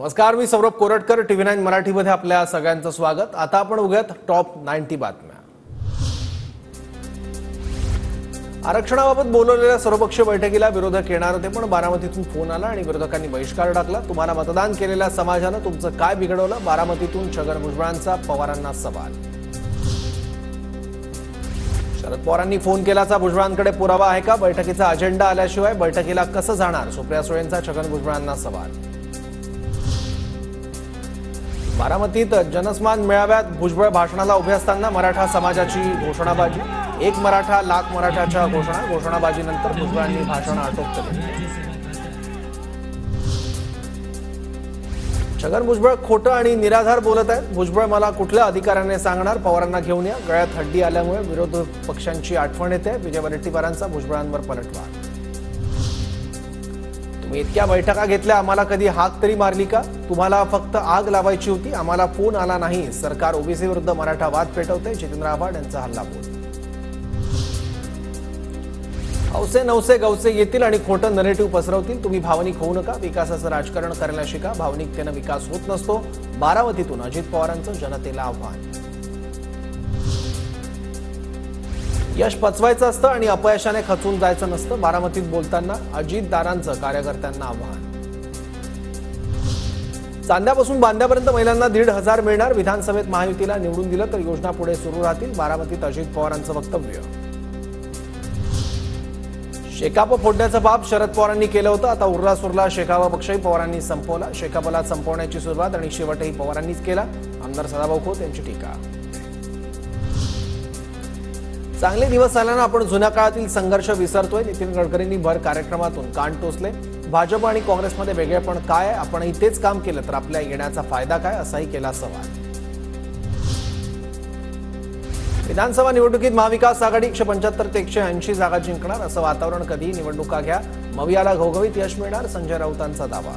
नमस्कार, मी सौरभ कोरटकर. TV9 मराठीमध्ये आपल्या सगळ्यांचं स्वागत. आता आपण बघूयात टॉप 90 बातम्या. आरक्षणाबाबत बोलवलेल्या सर्वपक्षीय बैठकीला विरोधक येणार होते, पण बारामतीतून फोन आला आणि विरोधकांनी बहिष्कार टाकला. तुम्हाला मतदान केलेल्या समाजानं तुमचं काय बिघडवलं? बारामतीतून छगन भुजबळांचा पवारांना सवाल. शरद पवारांनी फोन केल्याचा भुजबळांकडे पुरावा आहे का? बैठकीचा अजेंडा आल्याशिवाय बैठकीला कसं जाणार? सुप्रिया सुळेंचा छगन भुजबळांना सवाल. बारामतीत जनस्मान मेळाव्यात भुजबळ भाषणाला उभे असताना मराठा समाजाची घोषणाबाजी. एक मराठा लाख मराठाच्या घोषणाबाजीनंतर भुजबळांनी भाषण आटोपलं. छगन भुजबळ खोटं आणि निराधार बोलत आहेत. भुजबळ मला कुठल्या अधिकाऱ्याने सांगणार? पवारांना घेऊन या. गळ्यात हड्डी आल्यामुळे विरोधी पक्षांची आठवण येते. विजय वडेट्टीवारांचा भुजबळांवर पलटवार. तुम्ही इतक्या बैठका घेतल्या, आम्हाला कधी हाक तरी मारली का? तुम्हाला फक्त आग लावायची होती, आम्हाला फोन आला नाही. सरकार ओबीसी विरुद्ध मराठा वाद पेटवते. जितेंद्र आव्हाड यांचा हल्लाबोल. हौसे नवसे गवसे येतील आणि खोटं नरेटिव्ह पसरवतील. तुम्ही भावनिक होऊ नका. विकासाचं राजकारण करायला शिका. भावनिकतेनं विकास होत नसतो. बारामतीतून अजित पवारांचं जनतेला आव्हान. यश पचवायचं असतं आणि अपयशाने खचून जायचं नसतं. बारामतीत बोलताना अजितदारांचं कार्यकर्त्यांना आव्हान. चांद्यापासून बांद्यापर्यंत महिलांना 1,500 मिळणार. विधानसभेत महायुतीला निवडून दिलं तर योजना पुढे सुरू राहतील. बारामतीत अजित पवारांचं वक्तव्य. शेकाप फोडण्याचं पाप शरद पवारांनी केलं होतं. आता उरला सुरला शेकाप पक्षही पवारांनी संपवला. शेकापला संपवण्याची सुरुवात आणि शेवटही पवारांनीच केला. आमदार सदाभाऊ खोत यांची टीका. चांगले दिवस आल्यानं आपण जुन्या काळातील संघर्ष विसरतोय. नितीन गडकरींनी भर कार्यक्रमातून कान टोचले. भाजप आणि काँग्रेसमध्ये वेगळेपण काय? आपण इथेच काम केलं तर आपल्या येण्याचा फायदा काय? असाही केला सवाल. विधानसभा निवडणुकीत महाविकास आघाडी 175 ते 180 जागा जिंकणार. असं वातावरण कधीही निवडणुका घ्या. मवियाला घवघवीत यश मिळणार. संजय राऊतांचा दावा.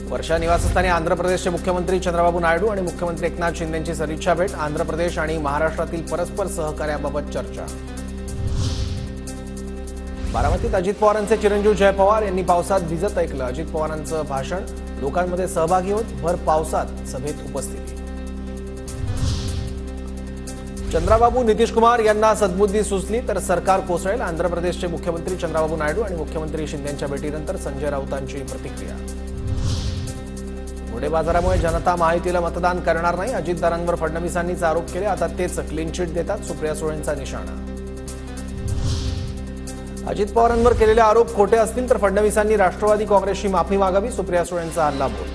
वर्षा निवासस्थानी आंध्र प्रदेशचे मुख्यमंत्री चंद्रबाबू नायडू आणि मुख्यमंत्री एकनाथ शिंदेंची सदिच्छा भेट. आंध्र प्रदेश आणि महाराष्ट्रातील परस्पर सहकार्याबाबत चर्चा. बारामतीत अजित पवारांचे चिरंजीव जय पवार यांनी पावसात भिजत ऐकलं अजित पवारांचं भाषण. लोकांमध्ये सहभागी होत भर पावसात सभेत उपस्थिती. चंद्रबाबू नितीश कुमार यांना सद्बुद्धी सुचली तर सरकार कोसळेल. आंध्र प्रदेशचे मुख्यमंत्री चंद्रबाबू नायडू आणि मुख्यमंत्री शिंदेंच्या भेटीनंतर संजय राऊतांची प्रतिक्रिया. घोडे बाजारामुळे जनता महायुतीला मतदान करणार नाही. अजितदारांवर फडणवीसांनीच आरोप केले. आता तेच क्लीन चिट देतात. सुप्रिया सुळेंचा निशाणा. अजित पवारांवर केलेले आरोप खोटे असतील तर फडणवीसांनी राष्ट्रवादी काँग्रेसची माफी मागावी. सुप्रिया सुळेंचा हल्लाबोल.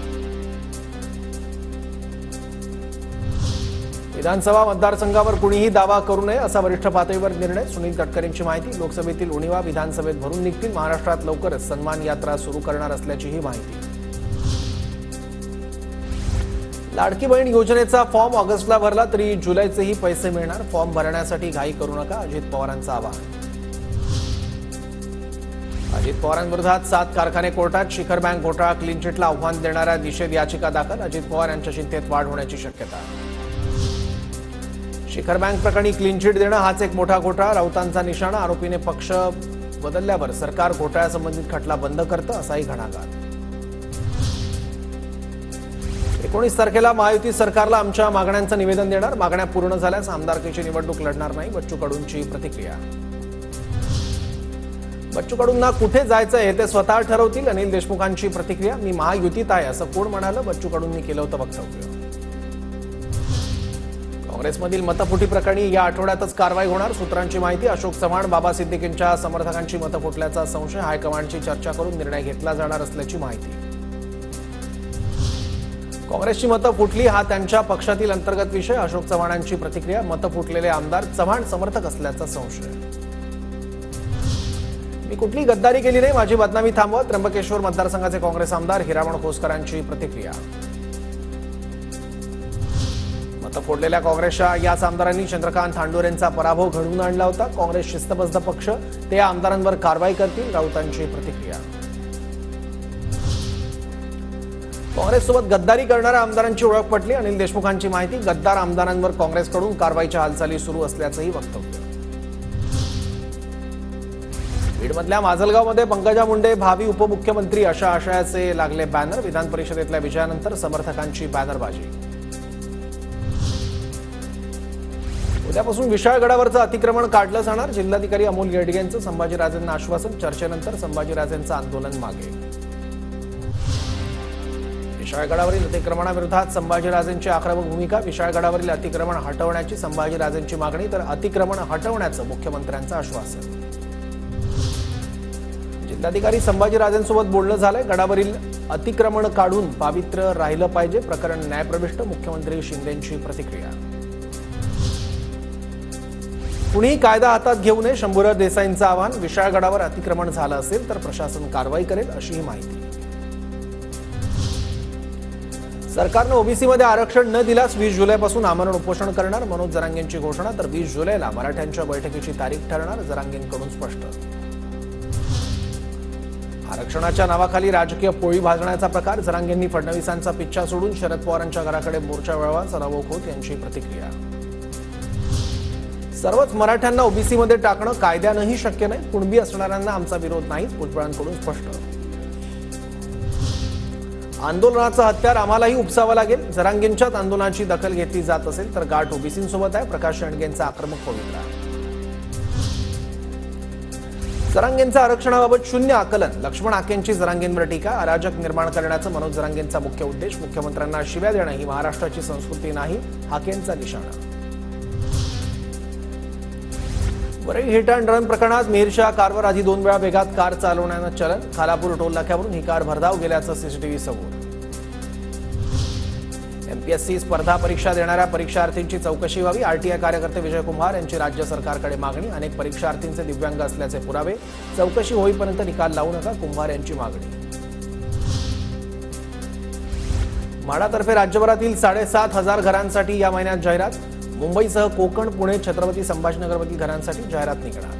विधानसभा मतदारसंघावर कुणीही दावा करू नये असा वरिष्ठ पातळीवर निर्णय. सुनील तटकरेंची माहिती. लोकसभेतील उणिवा विधानसभेत भरून निघतील. महाराष्ट्रात लवकरच सन्मान यात्रा सुरू करणार असल्याचीही माहिती. लाडकी बहीण योजनेचा फॉर्म ऑगस्टला भरला तरी जुलैचेही पैसे मिळणार. फॉर्म भरण्यासाठी घाई करू नका. अजित पवारांचं आवाहन. अजित पवारांविरोधात 7 कारखाने कोर्टात. शिखर बँक घोटाळा क्लीन चिटला आव्हान देणाऱ्या निषेध याचिका दाखल. अजित पवार यांच्या चिंतेत वाढ होण्याची शक्यता. शिखर बँक प्रकरणी क्लीन चिट देणं हाच एक मोठा घोटाळा. राऊतांचा निशाणा. आरोपीने पक्ष बदलल्यावर सरकार घोटाळ्यासंबंधित खटला बंद करतं असाही घणाघात. 19 तारखेला महायुती सरकारला आमच्या मागण्यांचं निवेदन देणार. मागण्या पूर्ण झाल्यास आमदारकीची निवडणूक लढणार नाही. बच्चू कडूंची प्रतिक्रिया. बच्चू कडूंना कुठे जायचं हे ते स्वतः ठरवतील. अनिल देशमुखांची प्रतिक्रिया. मी महायुतीत आहे असं कोण म्हणालं? बच्चू कडूंनी केलं होतं वक्तव्य. काँग्रेसमधील मतफुटी प्रकरणी या आठवड्यातच कारवाई होणार. सूत्रांची माहिती. अशोक चव्हाण बाबा सिद्दीकींच्या समर्थकांची मतं फुटल्याचा संशय. हायकमांडची चर्चा करून निर्णय घेतला जाणार असल्याची माहिती. काँग्रेसची मतं फुटली हा त्यांच्या पक्षातील अंतर्गत विषय. अशोक चव्हाणांची प्रतिक्रिया. मतं फुटलेले आमदार चव्हाण समर्थक असल्याचा संशय. मी कुठली गद्दारी केली नाही. माझी बदनामी थांबवा. त्र्यंबकेश्वर मतदारसंघाचे काँग्रेस आमदार हिरामण खोसकरांची प्रतिक्रिया. मतं फोडलेल्या काँग्रेसच्या याच आमदारांनी चंद्रकांत हांडोरेंचा पराभव घडवून आणला होता. काँग्रेस शिस्तबद्ध पक्ष. ते या आमदारांवर कारवाई करतील. राऊतांची प्रतिक्रिया. काँग्रेससोबत गद्दारी करणाऱ्या आमदारांची ओळख पटली. अनिल देशमुखांची माहिती. गद्दार आमदारांवर काँग्रेसकडून कारवाईच्या हालचाली सुरू असल्याचंही वक्तव्य. बीडमधल्या माजलगावमध्ये पंकजा मुंडे भावी उपमुख्यमंत्री अशा आशयाचे लागले बॅनर। विधान परिषदेतल्या विजयानंतर समर्थकांची बॅनरबाजी। उद्यापासून विशाळगडावरचं अतिक्रमण काढलं जाणार। जिल्हाधिकारी अमोल येडगेंचं संभाजीराजेंना आश्वासन। चर्चेनंतर संभाजीराजेंचं आंदोलन मागे। विशाळगडावरील अतिक्रमणाविरोधात संभाजीराजेंची आक्रमक भूमिका। विशाळगडावरील अतिक्रमण हटवण्याची संभाजीराजेंची मागणी तर अतिक्रमण हटवण्याचं मुख्यमंत्र्यांचं आश्वासन। जिल्हाधिकारी संभाजीराजेंसोबत बोलणं झालंय। गडावरील अतिक्रमण काढून पावित्र्य राहिलं पाहिजे। प्रकरण न्यायप्रविष्ट। मुख्यमंत्री शिंदेंची प्रतिक्रिया। कुणीही कायदा हातात घेऊ नये शंभूराज देसाईंचं आवाहन। विशाळगडावर अतिक्रमण झालं असेल तर प्रशासन कारवाई करेल अशीही माहिती। सरकारनं ओबीसीमध्ये आरक्षण न दिल्यास 20 जुलैपासून आमरण उपोषण करणार। मनोज जरांगेंची घोषणा तर 20 जुलैला मराठ्यांच्या बैठकीची तारीख ठरणार। जरांगेंकडून स्पष्ट। आरक्षणाच्या नावाखाली राजकीय पोळी भाजण्याचा प्रकार। जरांगेंनी फडणवीसांचा पिच्छा सोडून शरद पवारांच्या घराकडे मोर्चा वळवा। सराव खोत यांची प्रतिक्रिया। सर्वच मराठ्यांना ओबीसीमध्ये टाकणं कायद्यानंही शक्य नाही। कुणबी असणाऱ्यांना आमचा विरोध नाहीच। भुजबळांकडून स्पष्ट। आंदोलनाचं हत्यार आम्हालाही उपसावं लागेल। जरांगेंच्याच आंदोलनाची दखल घेतली जात असेल तर गाठ ओबीसींसोबत आहे। प्रकाश शेंडगेंचा आक्रमक पवित्रा। जरांगेंचं आरक्षणाबाबत शून्य आकलन। लक्ष्मण हाकेंची जरांगेंवर टीका। अराजक निर्माण करण्याचा मनोज जरांगेंचा मुख्य उद्देश। मुख्यमंत्र्यांना शिव्या देणं ही महाराष्ट्राची संस्कृती नाही। हाकेंचा निशाणा। वरळी हिट अँड रन प्रकरणात मेहरच्या कारवर आधी 2 वेळा वेगात कार चालवण्यानं चलन। खालापूर टोल नाक्यावरून ही कार भरधाव गेल्याचं सीसीटीव्ही समोर। एमपीएससी स्पर्धा परीक्षा देणाऱ्या परीक्षार्थींची चौकशी व्हावी। आरटीआय कार्यकर्ते विजय कुमार यांची राज्य सरकारकडे मागणी। अनेक परीक्षार्थींचे दिव्यांग असल्याचे पुरावे। चौकशी होईपर्यंत निकाल लावू नका, कुंभार यांची मागणी। म्हाडातर्फे राज्यभरातील 7,500 घरांसाठी या महिन्यात जाहिरात। मुंबईसह कोकण, पुणे, छत्रपती संभाजीनगरमधील घरांसाठी जाहिरात निघणार।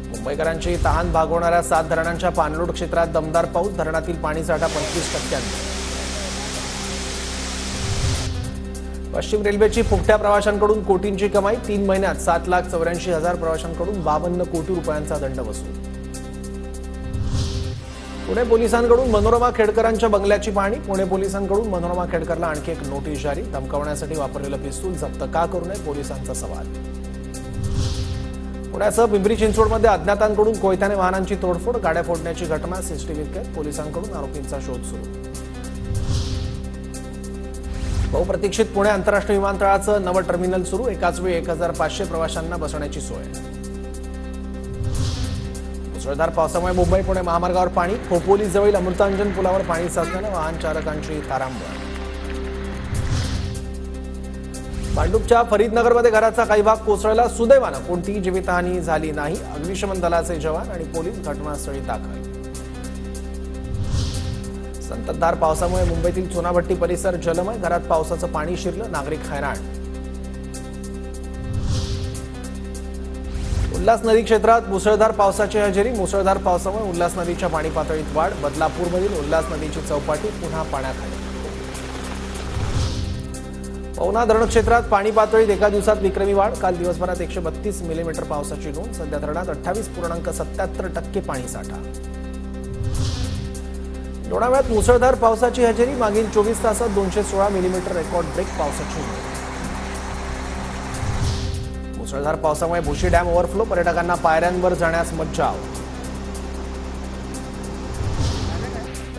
मुंबईकरांची तहान भागवणाऱ्या 7 धरणांच्या पाणलोट क्षेत्रात दमदार पाऊस। धरणातील पाणीसाठा 25%। पश्चिम रेल्वेची फुकट्या प्रवाशांकडून कोटींची कमाई। 3 महिन्यात 7,84,000 प्रवाशांकडून 52 कोटी रुपयांचा दंड वसूल। पुणे पोलिसांकडून मनोरमा खेडकरांच्या बंगल्याची पाहणी। पुणे पोलिसांकडून मनोरमा खेडकरला आणखी एक नोटीस जारी। धमकावण्यासाठी वापरलेलं पिस्तूल जप्त का करू नये, पोलिसांचा सवाल। पुण्यासह पिंपरी चिंचवडमध्ये अज्ञातांकडून कोयत्याने वाहनांची तोडफोड। गाड्या फोडण्याची घटना सीसीटीव्हीत कैद। पोलिसांकडून आरोपींचा शोध सुरू। बहुप्रतीक्षित पुणे आंतरराष्ट्रीय विमानतळाचं नवं टर्मिनल सुरू। एकाच वेळी 1,500 प्रवाशांना बसण्याची सोय। मुसळधार पावसामुळे मुंबई पुणे महामार्गावर पाणी। खोपोलीजवळील अमृतांजन पुलावर पाणी साचल्यानं वाहन चालकांची तारांबळ। भांडूपच्या फरीदनगरमध्ये घराचा काही भाग कोसळला। सुदैवानं कोणतीही जीवितहानी झाली नाही। अग्निशमन दलाचे जवान आणि पोलीस घटनास्थळी दाखल। संततधार पावसामुळे मुंबईतील चुनाभट्टी परिसर जलमय। घरात पावसाचं पाणी शिरलं, नागरिक हैराण। उल्हास नदी क्षेत्रात मुसळधार पावसाची हजेरी। मुसळधार पावसामुळे उल्हास नदीच्या पाणी पातळीत वाढ। बदलापूरमधील उल्हास नदीची चौपाटी पुन्हा पाण्याखाली। पवना धरण क्षेत्रात पाणी पातळीत एका दिवसात विक्रमी वाढ। काल दिवसभरात 132 मिलीमीटर पावसाची नोंद। सध्या धरणात 28.77% पाणी साठा। लोणावळ्यात मुसळधार पावसाची हजेरी। मागील 24 तासात 216 मिलीमीटर रेकॉर्ड ब्रेक पावसाची नोंद। मुसळधार पावसामुळे भुशी डॅम ओव्हरफ्लो। पर्यटकांना पायऱ्यांवर जाण्यास मज्जाव।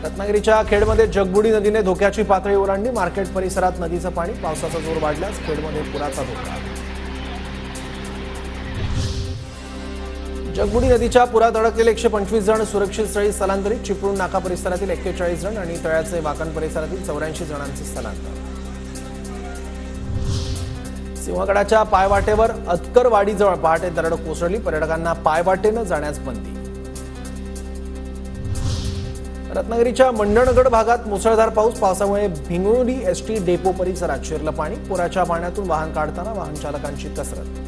रत्नागिरीच्या खेडमध्ये जगबुडी नदीने धोक्याची पातळी ओलांडली। मार्केट परिसरात नदीचं पाणी। पावसाचा जोर वाढल्यास खेडमध्ये पुराचा धोका। जगबुडी नदीच्या पुरात अडकलेले 125 जण सुरक्षित स्थळी स्थलांतरित। चिपळूण नाका परिसरातील 41 जण आणि तळ्याचे वाकण परिसरातील 84 जणांचे स्थलांतर। सिंहगडाच्या पायवाटेवर अतकरवाडीजवळ पहाटे दरड कोसळली। पर्यटकांना पायवाटेनं जाण्यास बंदी। रत्नागिरीच्या मंडणगड भागात मुसळधार पाऊस। पावसामुळे भिंगुर्डी एसटी डेपो परिसरात शिरलं पाणी। पुराच्या पाण्यातून वाहन काढताना वाहन चालकांची कसरत।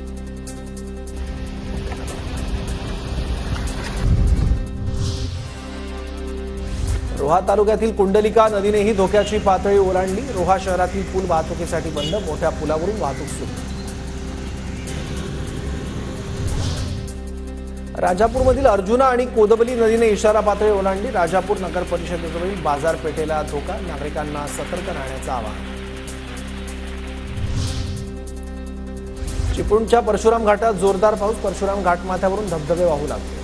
रोहा तालुक्यातील कुंडलिका नदीनेही धोक्याची पातळी ओलांडली। रोहा शहरातील पूल वाहतुकीसाठी बंद। मोठ्या पुलावरून वाहतूक सुरू। राजापूरमधील अर्जुना आणि कोदबली नदीने इशारा पातळी ओलांडली. राजापूर नगर परिषदेजवळील बाजारपेठेला धोका, नागरिकांना सतर्क राहण्याचं आवाहन. चिपळूणच्या परशुराम घाटात जोरदार पाऊस. परशुराम घाटमाथ्यावरून धबधबे वाहू लागले.